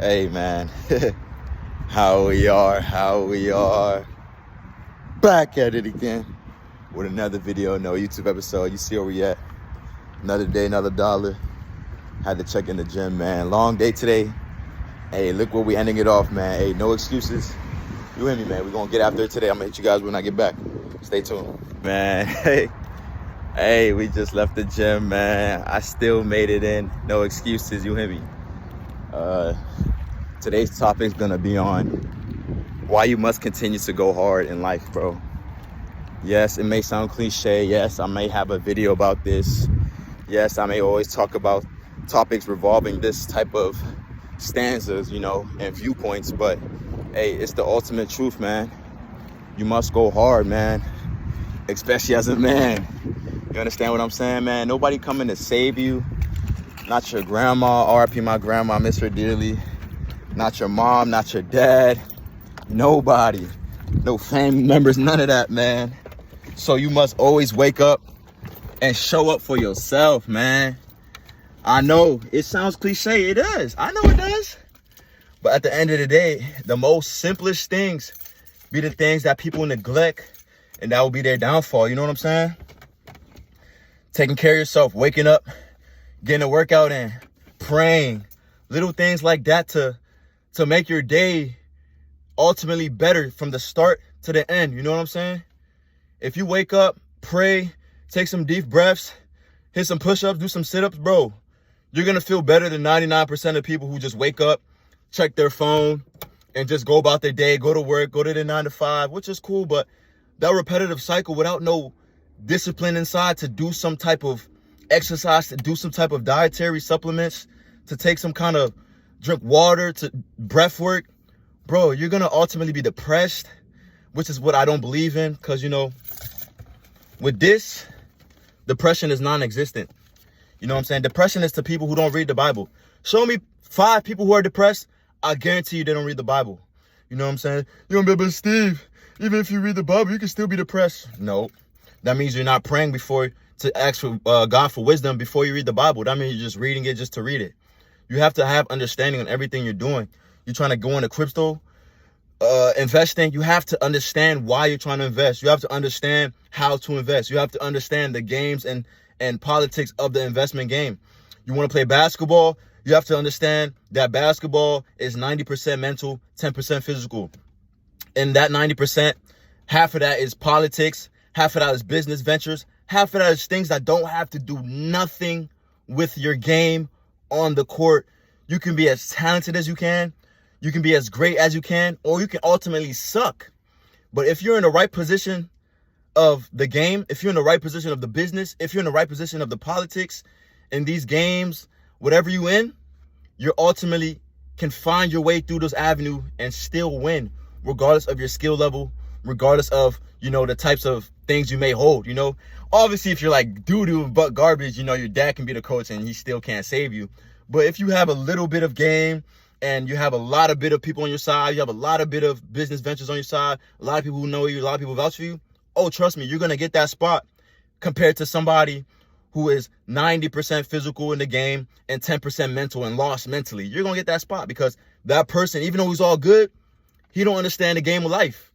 Hey man, how we are back at it again with another video, no YouTube episode. You see where we at? Another day, another dollar. Had to check in the gym, man. Long day today. Hey, look where we ending it off, man. Hey, no excuses. You hear me, man? We're gonna get after it today. I'm gonna hit you guys when I get back. Stay tuned. Man, hey, we just left the gym, man. I still made it in. No excuses, you hear me? Today's topic is gonna be on why you must continue to go hard in life, bro. Yes, it may sound cliche. Yes, I may have a video about this. Yes, I may always talk about topics revolving this type of stanzas, and viewpoints. But hey, it's the ultimate truth, man. You must go hard, man. Especially as a man. You understand what I'm saying, man? Nobody coming to save you. Not your grandma. R.I.P. my grandma. I miss her dearly. Not your mom, not your dad, nobody, no family members, none of that, man. So you must always wake up and show up for yourself, man. I know it sounds cliche, it is. I know it does. But at the end of the day, the most simplest things be the things that people neglect, and that will be their downfall. You know what I'm saying? Taking care of yourself, waking up, getting a workout in, praying, little things like that to make your day ultimately better from the start to the end. You know what I'm saying? If you wake up, pray, take some deep breaths, hit some push-ups, do some sit-ups, bro, you're going to feel better than 99% of people who just wake up, check their phone, and just go about their day, go to work, go to their 9 to 5, which is cool. But that repetitive cycle without no discipline inside to do some type of exercise, to do some type of dietary supplements, to take some kind of drink water, to breath work, bro, you're gonna ultimately be depressed, which is what I don't believe in. Because with this, depression is non-existent. You know what I'm saying? Depression is to people who don't read the Bible. Show me 5 people who are depressed, I guarantee you they don't read the Bible. You know what I'm saying? You don't be, but Steve, even if you read the Bible, you can still be depressed. No, that means you're not praying before to ask for God for wisdom before you read the Bible. That means you're just reading it just to read it. You have to have understanding on everything you're doing. You're trying to go into crypto investing. You have to understand why you're trying to invest. You have to understand how to invest. You have to understand the games and politics of the investment game. You want to play basketball, you have to understand that basketball is 90% mental, 10% physical. And that 90%, half of that is politics, half of that is business ventures, half of that is things that don't have to do nothing with your game on the court. You can be as talented as you can be as great as you can, or you can ultimately suck. But if you're in the right position of the game, if you're in the right position of the business, if you're in the right position of the politics in these games, whatever you in, you ultimately can find your way through those avenues and still win, regardless of your skill level, regardless of, the types of things you may hold. Obviously, if you're like doo-doo but garbage, your dad can be the coach and he still can't save you. But if you have a little bit of game and you have a lot of bit of people on your side, you have a lot of bit of business ventures on your side, a lot of people who know you, a lot of people vouch for you, oh, trust me, you're going to get that spot compared to somebody who is 90% physical in the game and 10% mental and lost mentally. You're going to get that spot because that person, even though he's all good, he don't understand the game of life.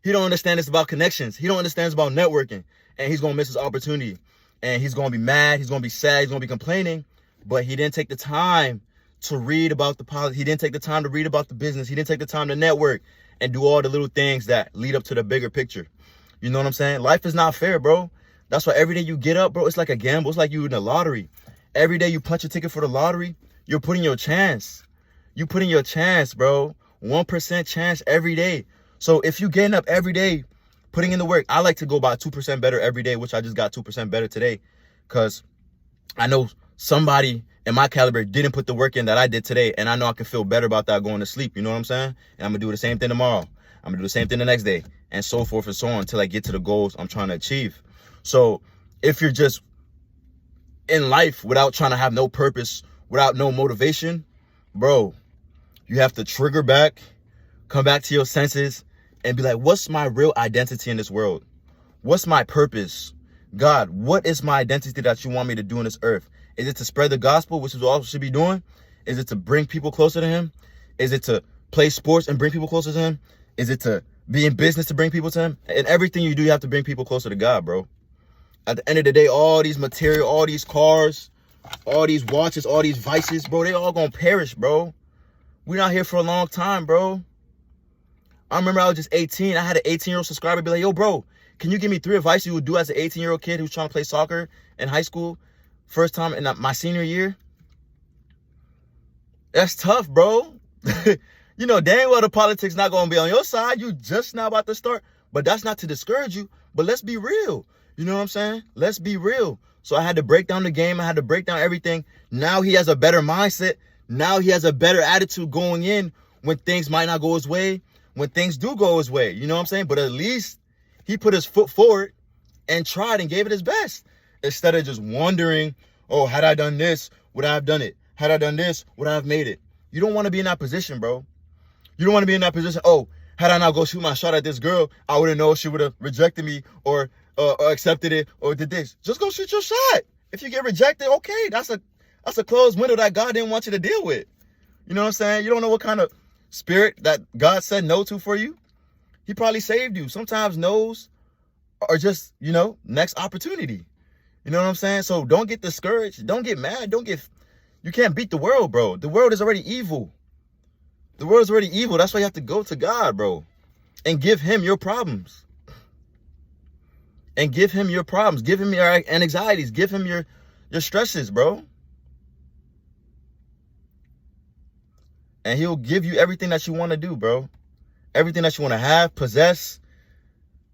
He don't understand it's about connections. He don't understand it's about networking. And he's going to miss his opportunity. And he's going to be mad. He's going to be sad. He's going to be complaining. But he didn't take the time to read about the politics. He didn't take the time to read about the business. He didn't take the time to network and do all the little things that lead up to the bigger picture. You know what I'm saying? Life is not fair, bro. That's why every day you get up, bro, it's like a gamble. It's like you in the lottery. Every day you punch a ticket for the lottery, you're putting your chance. You putting your chance, bro. 1% chance every day. So if you getting up every day, putting in the work, I like to go about 2% better every day, which I just got 2% better today. Because I know somebody in my caliber didn't put the work in that I did today. And I know I can feel better about that going to sleep. You know what I'm saying? And I'm going to do the same thing tomorrow. I'm going to do the same thing the next day. And so forth and so on until I get to the goals I'm trying to achieve. So if you're just in life without trying to have no purpose, without no motivation, bro, you have to trigger back, come back to your senses, and be like, what's my real identity in this world? What's my purpose? God, what is my identity that you want me to do on this earth? Is it to spread the gospel, which is what I should be doing? Is it to bring people closer to him? Is it to play sports and bring people closer to him? Is it to be in business to bring people to him? And everything you do, you have to bring people closer to God, bro. At the end of the day, all these material, all these cars, all these watches, all these vices, bro, they all gonna perish, bro. We're not here for a long time, bro. I remember I was just 18. I had an 18-year-old subscriber be like, yo, bro, can you give me 3 advice you would do as an 18-year-old kid who's trying to play soccer in high school? First time in my senior year. That's tough, bro. You know dang well the politics not going to be on your side. You just now about to start. But that's not to discourage you. But let's be real. You know what I'm saying? Let's be real. So I had to break down the game. I had to break down everything. Now he has a better mindset. Now he has a better attitude going in when things might not go his way. When things do go his way. You know what I'm saying? But at least he put his foot forward and tried and gave it his best. Instead of just wondering, oh, had I done this, would I have done it? Had I done this, would I have made it? You don't want to be in that position, bro. You don't want to be in that position. Oh, had I not go shoot my shot at this girl, I wouldn't know if she would have rejected me or accepted it or did this. Just go shoot your shot. If you get rejected, okay, that's a closed window that God didn't want you to deal with. You know what I'm saying? You don't know what kind of spirit that God said no to for you. He probably saved you. Sometimes no's are just, next opportunity. You know what I'm saying? So don't get discouraged. Don't get mad. You can't beat the world, bro. The world is already evil. The world is already evil. That's why you have to go to God, bro. And give him your problems. And give him your problems. Give him your anxieties. Give him your stresses, bro. And he'll give you everything that you want to do, bro. Everything that you want to have, possess.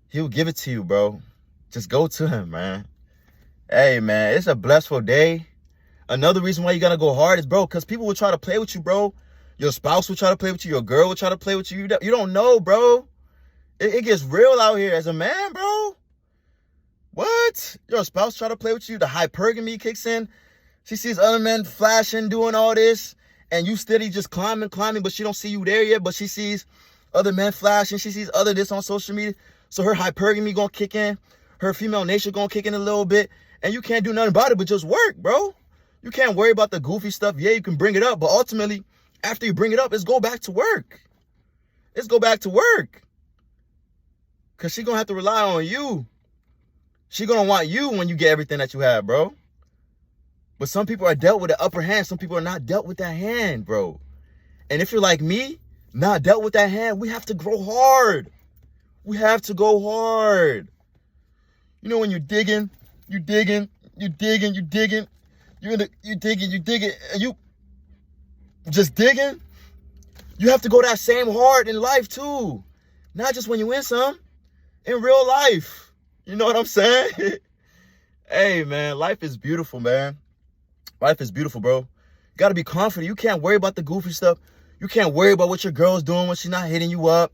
He'll give it to you, bro. Just go to him, man. Hey, man, it's a blissful day. Another reason why you got to go hard is, bro, because people will try to play with you, bro. Your spouse will try to play with you. Your girl will try to play with you. You don't know, bro. It gets real out here as a man, bro. What? Your spouse try to play with you. The hypergamy kicks in. She sees other men flashing, doing all this. And you steady just climbing, but she don't see you there yet. But she sees other men flashing. She sees other this on social media. So her hypergamy gonna kick in. Her female nature gonna kick in a little bit. And you can't do nothing about it but just work, bro. You can't worry about the goofy stuff. Yeah, you can bring it up. But ultimately, after you bring it up, it's go back to work. It's go back to work. Because she gonna have to rely on you. She gonna want you when you get everything that you have, bro. But some people are dealt with the upper hand. Some people are not dealt with that hand, bro. And if you're like me, not dealt with that hand, we have to grow hard. We have to go hard. You know when you're digging, and you just digging. You have to go that same hard in life too. Not just when you win some, in real life. You know what I'm saying? Hey, man, life is beautiful, man. Life is beautiful, bro. You got to be confident. You can't worry about the goofy stuff. You can't worry about what your girl's doing when she's not hitting you up.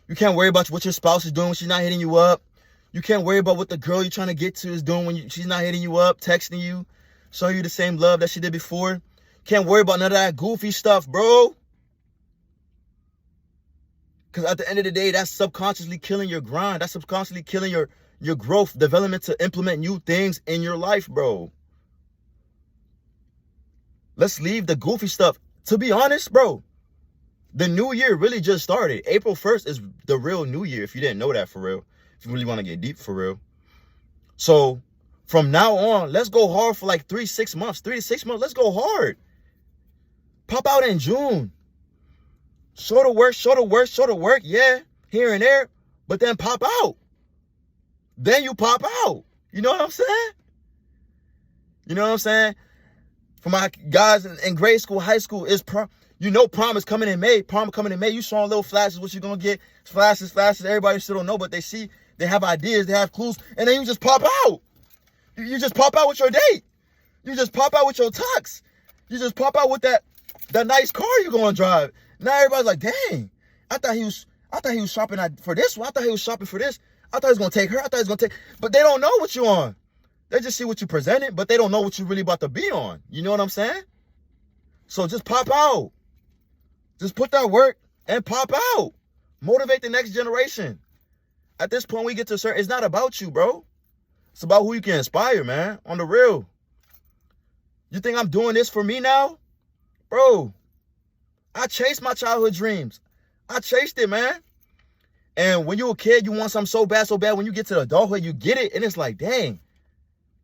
You can't worry about what your spouse is doing when she's not hitting you up. You can't worry about what the girl you're trying to get to is doing when she's not hitting you up, texting you, showing you the same love that she did before. Can't worry about none of that goofy stuff, bro. Because at the end of the day, that's subconsciously killing your grind. That's subconsciously killing your growth, development to implement new things in your life, bro. Let's leave the goofy stuff. To be honest, bro, the new year really just started. April 1st is the real new year, if you didn't know that for real. If you really want to get deep for real. So from now on, let's go hard for like 3 to 6 months. 3 to 6 months, let's go hard. Pop out in June. Show the work, yeah, here and there. But then pop out. Then you pop out. You know what I'm saying? You know what I'm saying? For my guys in grade school, high school, prom is coming in May. Prom coming in May. You showing little flashes, what you gonna get. Flashes. Everybody still don't know, but they have ideas, they have clues, and then you just pop out. You just pop out with your date. You just pop out with your tux. You just pop out with that nice car you're gonna drive. Now everybody's like, dang, I thought he was shopping for this one. I thought he was shopping for this. I thought he was gonna take her. But they don't know what you on. They just see what you presented, but they don't know what you're really about to be on. You know what I'm saying? So just pop out. Just put that work and pop out. Motivate the next generation. At this point, we get to it's not about you, bro. It's about who you can inspire, man. On the real. You think I'm doing this for me now? Bro, I chased my childhood dreams. I chased it, man. And when you're a kid, you want something so bad, so bad. When you get to adulthood, you get it. And it's like, dang,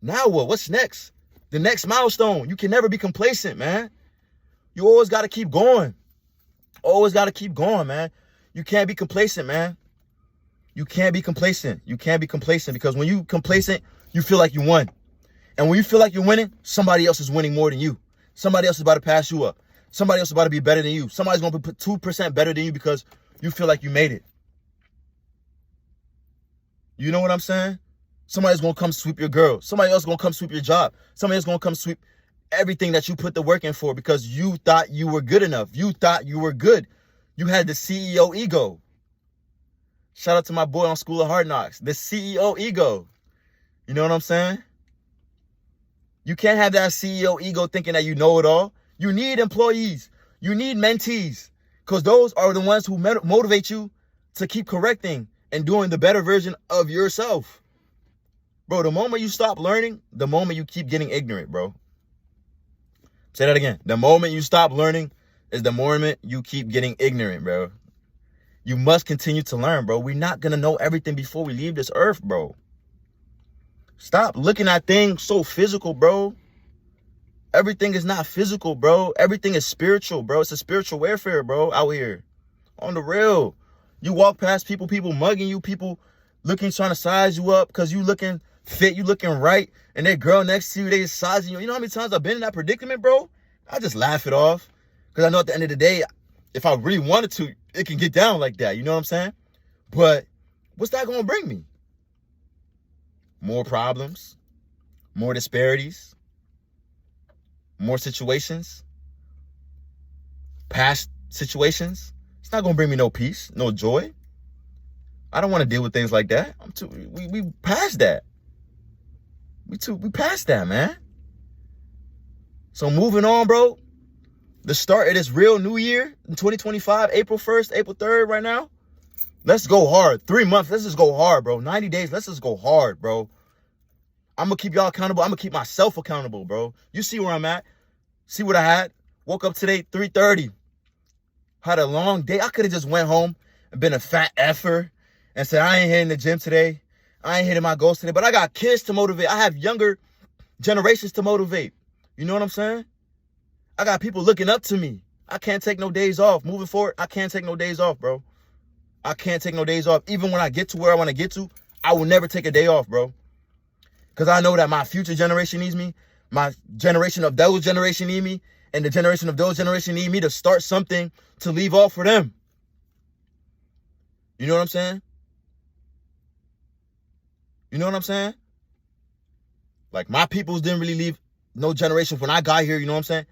now what? What's next? The next milestone. You can never be complacent, man. You always got to keep going. Always got to keep going, man. You can't be complacent, man. You can't be complacent. You can't be complacent, because when you complacent, you feel like you won. And when you feel like you're winning, somebody else is winning more than you. Somebody else is about to pass you up. Somebody else is about to be better than you. Somebody's going to be 2% better than you because you feel like you made it. You know what I'm saying? Somebody's going to come sweep your girl. Somebody else is going to come sweep your job. Somebody else is going to come sweep everything that you put the work in for, because you thought you were good enough. You thought you were good. You had the CEO ego. Shout out to my boy on School of Hard Knocks. The CEO ego. You know what I'm saying? You can't have that CEO ego thinking that you know it all. You need employees. You need mentees, because those are the ones who motivate you to keep correcting and doing the better version of yourself. Bro, the moment you stop learning, the moment you keep getting ignorant, bro. Say that again. The moment you stop learning is the moment you keep getting ignorant, bro. You must continue to learn, bro. We're not going to know everything before we leave this earth, bro. Stop looking at things so physical, bro. Everything is not physical, bro. Everything is spiritual, bro. It's a spiritual warfare, bro, out here. On the real. You walk past people mugging you, people looking, trying to size you up because you looking fit, you looking right, and that girl next to you, they sizing you. You know how many times I've been in that predicament, bro? I just laugh it off, because I know at the end of the day, if I really wanted to, it can get down like that. You know what I'm saying? But what's that going to bring me? More problems, more disparities, more situations, past situations. It's not going to bring me no peace, no joy. I don't want to deal with things like that. We past that. We past that, man. So moving on, bro. The start of this real new year in 2025, April 1st, April 3rd right now. Let's go hard. 3 months, let's just go hard, bro. 90 days, let's just go hard, bro. I'm going to keep y'all accountable. I'm going to keep myself accountable, bro. You see where I'm at. See what I had. Woke up today, 3:30. Had a long day. I could have just went home and been a fat effer and said, I ain't hitting the gym today. I ain't hitting my goals today. But I got kids to motivate. I have younger generations to motivate. You know what I'm saying? I got people looking up to me. I can't take no days off. Moving forward, I can't take no days off, bro. I can't take no days off. Even when I get to where I want to get to, I will never take a day off, bro. Because I know that my future generation needs me. My generation of those generation need me. And the generation of those generation need me to start something to leave off for them. You know what I'm saying? You know what I'm saying? Like, my peoples didn't really leave no generation when I got here, you know what I'm saying?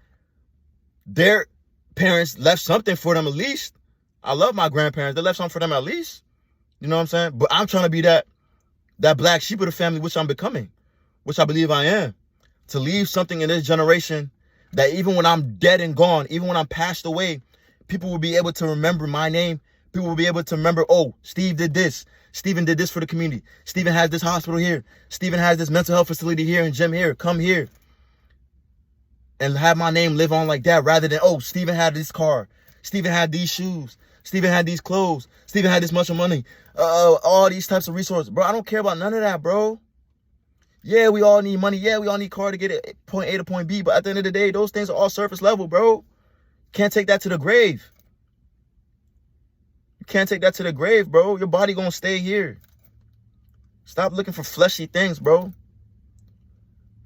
Their parents left something for them at least. I love my grandparents. They left something for them at least. You know what I'm saying? But I'm trying to be that black sheep of the family, which I'm becoming, which I believe I am. To leave something in this generation that even when I'm dead and gone, even when I'm passed away, people will be able to remember my name. People will be able to remember, oh, Steve did this. Stephen did this for the community. Stephen has this hospital here. Stephen has this mental health facility here and gym here. Come here. And have my name live on like that, rather than, oh, Stephen had this car. Stephen had these shoes. Stephen had these clothes. Stephen had this much of money. All these types of resources. Bro, I don't care about none of that, bro. Yeah, we all need money. Yeah, we all need car to get it point A to point B. But at the end of the day, those things are all surface level, bro. Can't take that to the grave. You can't take that to the grave, bro. Your body gonna stay here. Stop looking for fleshy things, bro.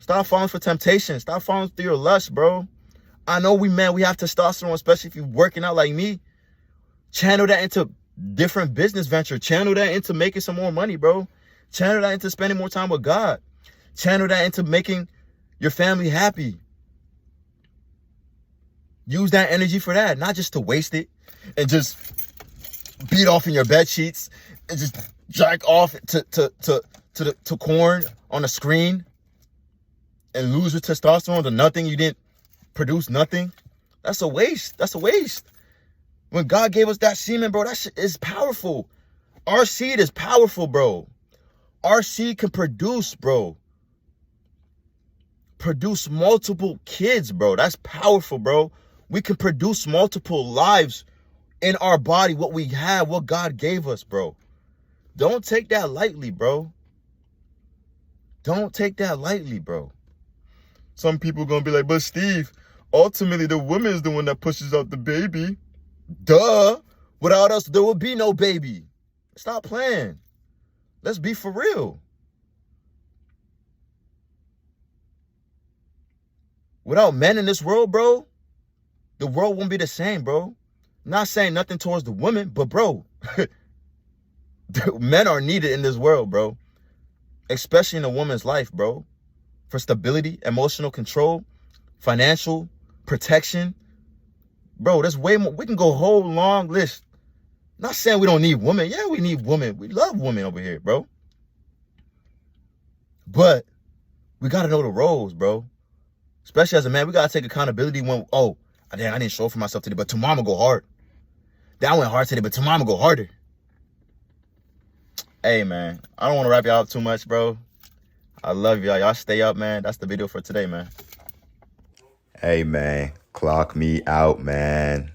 Stop falling for temptation. Stop falling through your lust, bro. I know we have testosterone, especially if you're working out like me. Channel that into different business venture. Channel that into making some more money, bro. Channel that into spending more time with God. Channel that into making your family happy. Use that energy for that, not just to waste it and just beat off in your bed sheets and just jack off to corn on the screen and lose your testosterone to nothing. You didn't produce nothing. That's a waste. That's a waste. When God gave us that semen, bro, that shit is powerful. Our seed is powerful, bro. Our seed can produce, bro. Produce multiple kids, bro. That's powerful, bro. We can produce multiple lives in our body, what we have, what God gave us, bro. Don't take that lightly, bro. Don't take that lightly, bro. Some people gonna be like, but Steve, ultimately the woman is the one that pushes out the baby. Duh. Without us, there would be no baby. Stop playing. Let's be for real. Without men in this world, bro, the world won't be the same, bro. Not saying nothing towards the women, but bro, men are needed in this world, bro. Especially in a woman's life, bro. For stability, emotional control, financial protection. Bro, there's way more. We can go a whole long list. Not saying we don't need women. Yeah, we need women. We love women over here, bro. But we got to know the roles, bro. Especially as a man, we got to take accountability when, oh, damn, I didn't show up for myself today, but tomorrow I'm going to go hard. That went hard today, but tomorrow I'm going to go harder. Hey, man, I don't want to wrap y'all up too much, bro. I love y'all. Y'all stay up, man. That's the video for today, man. Hey, man, clock me out, man.